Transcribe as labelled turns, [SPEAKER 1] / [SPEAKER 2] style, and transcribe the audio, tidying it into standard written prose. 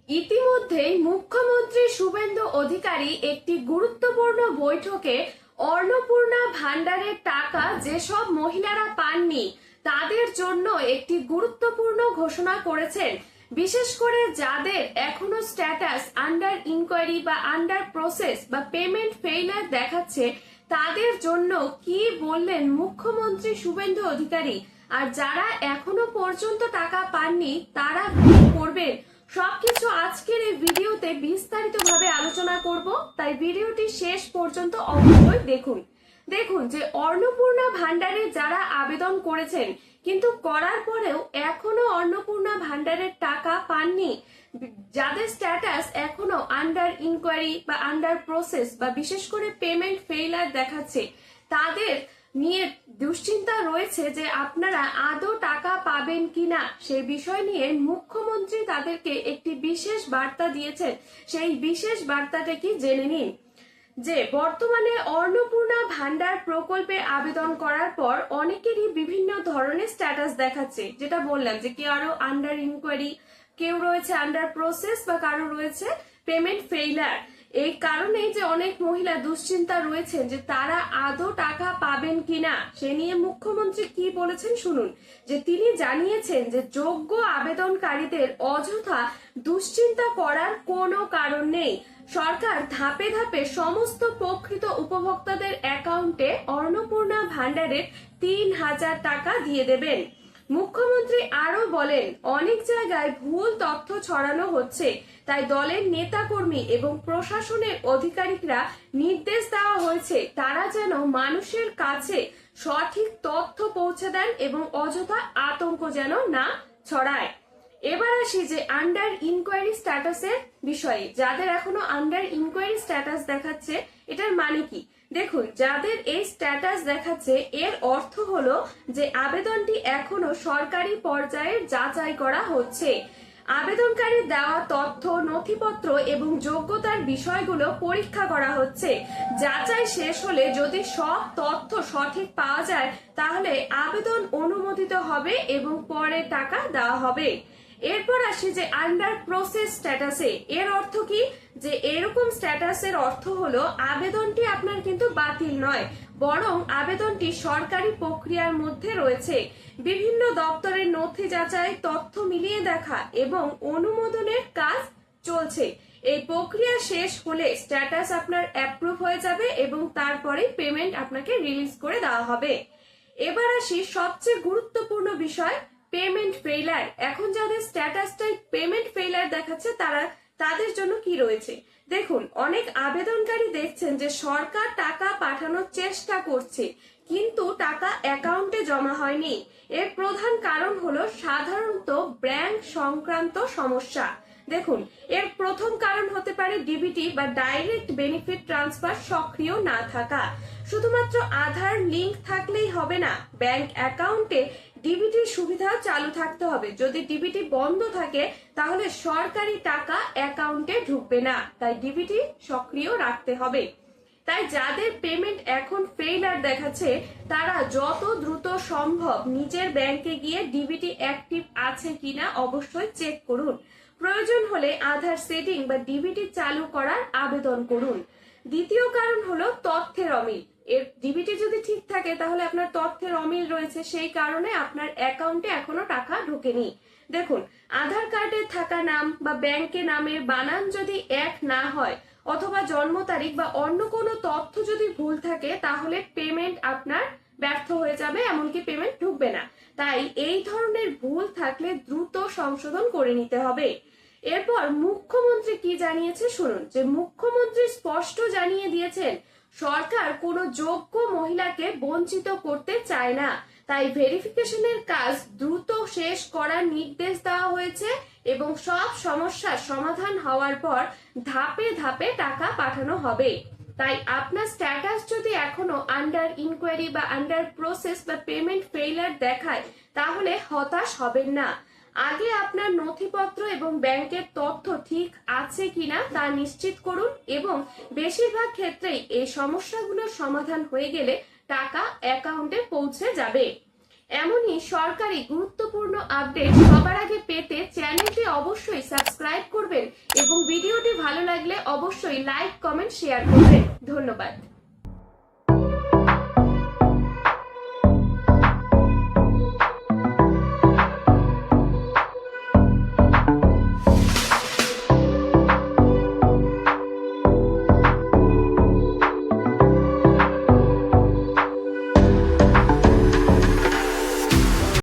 [SPEAKER 1] ইতিমধ্যেই মুখ্যমন্ত্রী শুভেন্দু অধিকারী একটি গুরুত্বপূর্ণ বৈঠকে অন্নপূর্ণা ভান্ডারের টাকা যেসব মহিলারা পাননি তাদের জন্য একটি গুরুত্বপূর্ণ ঘোষণা করেছেন। বিশেষ করে যাদের এখনো স্ট্যাটাস আন্ডার ইনকোয়ারি বা আন্ডার প্রসেস বা পেমেন্ট ফেইলার দেখাচ্ছে, তাদের জন্য কি বললেন মুখ্যমন্ত্রী শুভেন্দু অধিকারী, আর যারা এখনো পর্যন্ত টাকা পাননি তারা কি করবেন, সবকিছু আজকের এই ভিডিওতে বিস্তারিতভাবে আলোচনা করব। তাই ভিডিওটি শেষ পর্যন্ত অবশ্যই দেখুন যে অন্নপূর্ণা ভান্ডারে যারা আবেদন করেছেন কিন্তু করার পরেও এখনো অন্নপূর্ণা ভান্ডারের টাকা পাননি, যাদের স্ট্যাটাস এখনো আন্ডার ইনকোয়ারি বা আন্ডার প্রসেস বা বিশেষ করে পেমেন্ট ফেইলার দেখাচ্ছে, তাদের নিয়ে দুশ্চিন্তা রয়েছে যে আপনারা আদৌ টাকা পাবেন কিনা। সেই বিষয় নিয়ে মুখ্যমন্ত্রী তাদেরকে একটি বিশেষ বার্তা দিয়েছেন। সেই বিশেষ বার্তাটা কি জেনে নিন। যে বর্তমানে অন্নপূর্ণা ভান্ডার প্রকল্পে আবেদন করার পর অনেকেরই বিভিন্ন ধরনের স্ট্যাটাস দেখাচ্ছে, যেটা বললাম যে কেউ আরো আন্ডার ইনকোয়ারি, কেউ রয়েছে আন্ডার প্রসেস বা কারো রয়েছে পেমেন্ট ফেইলার। এই কারণেই যে অনেক মহিলা দুশ্চিন্তা রয়েছেন যে তারা আদৌ টাকা পাবেন কিনা, সে নিয়ে মুখ্যমন্ত্রী কি বলেছেন শুনুন। যে তিনি জানিয়েছেন যে যোগ্য আবেদনকারীদের অযথা দুশ্চিন্তা করার কোনো কারণ নেই। সরকার ধাপে ধাপে সমস্ত প্রকৃত উপভোক্তাদের অ্যাকাউন্টে অন্নপূর্ণা ভান্ডারের ৩,০০০ টাকা দিয়ে দেবেন। মুখ্যমন্ত্রী আরো বলেন, অনেক জায়গায় ভুল তথ্য ছড়ানো হচ্ছে, তাই দলের নেতাকর্মী এবং প্রশাসনের আধিকারিকরা নির্দেশ দেওয়া হয়েছে তারা যেন মানুষের কাছে সঠিক তথ্য পৌঁছে দেন এবং অযথা আতঙ্ক যেন না ছড়ায়। এবার আসি যে আন্ডার ইনকোয়ারি স্ট্যাটাসের বিষয়ে। যাদের এখনো আন্ডার ইনকোয়ারি স্ট্যাটাস দেখাচ্ছে, এটার মানে কি দেখুন। যাদের এই স্ট্যাটাস দেখাচ্ছে এর অর্থ হলো যে আবেদনটি এখনো সরকারি পর্যায়ে যাচাই করা হচ্ছে। আবেদনকারীর দেওয়া তথ্য, নথিপত্র এবং যোগ্যতার বিষয়গুলো পরীক্ষা করা হচ্ছে। যাচাই শেষ হলে যদি সব তথ্য সঠিক পাওয়া যায় তাহলে আবেদন অনুমোদিত হবে এবং পরে টাকা দেওয়া হবে। এরপর আসি যে আন্ডার প্রসেস স্ট্যাটাসে। এর অর্থ কি, যে এরকম স্ট্যাটাসের অর্থ হলো আবেদনটি আপনার কিন্তু বাতিল নয়, বরং আবেদনটি সরকারি প্রক্রিয়ার মধ্যে রয়েছে। বিভিন্ন দপ্তরের নথি যাচাই, তথ্য মিলিয়ে দেখা এবং অনুমোদনের কাজ চলছে। এই প্রক্রিয়া শেষ হলে স্ট্যাটাস আপনার অ্যাপ্রুভ হয়ে যাবে এবং তারপরে পেমেন্ট আপনাকে রিলিজ করে দেওয়া হবে। এবার আসি সবচেয়ে গুরুত্বপূর্ণ বিষয়, পেমেন্ট ফেইলার। এখন যাদের স্ট্যাটাসটাই পেমেন্ট ফেইলার দেখাচ্ছে তাদের জন্য কি রয়েছে দেখুন। অনেক আবেদনকারী দেখছেন যে সরকার টাকা পাঠানোর চেষ্টা করছে কিন্তু টাকা অ্যাকাউন্টে জমা হয়নি। এর প্রধান কারণ হলো সাধারণত ব্যাংক সংক্রান্ত সমস্যা। দেখুন, এর প্রথম কারণ হতে পারে ডিবিটি বা ডাইরেক্ট বেনিফিট ট্রান্সফার সক্রিয় না থাকা। শুধুমাত্র আধার লিংক থাকলেই হবে না, ব্যাংক অ্যাকাউন্টে ডিবিটির সুবিধা চালু থাকতে হবে। যদি ডিবিটি বন্ধ থাকে তাহলে সরকারি টাকা অ্যাকাউন্টে ঢুকবে না, তাই ডিবিটি সক্রিয় রাখতে হবে। তাই যাদের পেমেন্ট এখন ফেইলার দেখাচ্ছে তারা যত দ্রুত সম্ভব নিজের ব্যাংকে গিয়ে ডিবিটি অ্যাক্টিভ আছে কিনা অবশ্যই চেক করুন। প্রয়োজন হলে আধার সেটিং বা ডিবিটি চালু করার আবেদন করুন। দ্বিতীয় কারণ হলো তথ্যের অমিল। এর ডিবিটি যদি ঠিক থাকে তাহলে আপনার তথ্যের অমিল রয়েছে, সেই কারণে আপনার অ্যাকাউন্টে এখনো টাকা ঢোকেনি। দেখুন, আধার কার্ডে থাকা নাম বা ব্যাংকে নামের বানান যদি এক না হয় অথবা জন্ম তারিখ বা অন্য কোনো তথ্য যদি ভুল থাকে তাহলে পেমেন্ট আপনার ব্যর্থ হয়ে যাবে, এমনকি পেমেন্ট ঢুকবে না। তাই এই ধরনের ভুল থাকলে দ্রুত সংশোধন করে নিতে হবে। এরপর মুখ্যমন্ত্রী কি জানিয়েছে শুনুন। যে মুখ্যমন্ত্রী স্পষ্ট জানিয়ে দিয়েছেন সরকার কোনো যোগ্য মহিলাকে বঞ্চিত করতে চায় না, তাই ভেরিফিকেশনের কাজ দ্রুত শেষ করার নির্দেশ দেওয়া হয়েছে এবং সব সমস্যার সমাধান হওয়ার পর ধাপে ধাপে টাকা পাঠানো হবে। তাই আপনার স্ট্যাটাস যদি এখনো আন্ডার ইনকোয়ারি বা আন্ডার প্রসেস বা পেমেন্ট ফেইলার দেখায় তাহলে হতাশ হবেন না। আগে আপনার নথিপত্র এবং ব্যাংকের তথ্য ঠিক আছে কিনা তা নিশ্চিত করুন এবং বেশিরভাগ ক্ষেত্রেই এই সমস্যাগুলোর সমাধান হয়ে গেলে টাকা অ্যাকাউন্টে পৌঁছে যাবে। এমনই সরকারি গুরুত্বপূর্ণ আপডেট সবার আগে পেতে চ্যানেলটি অবশ্যই সাবস্ক্রাইব করবেন এবং ভিডিওটি ভালো লাগলে অবশ্যই লাইক কমেন্ট শেয়ার করবেন। ধন্যবাদ।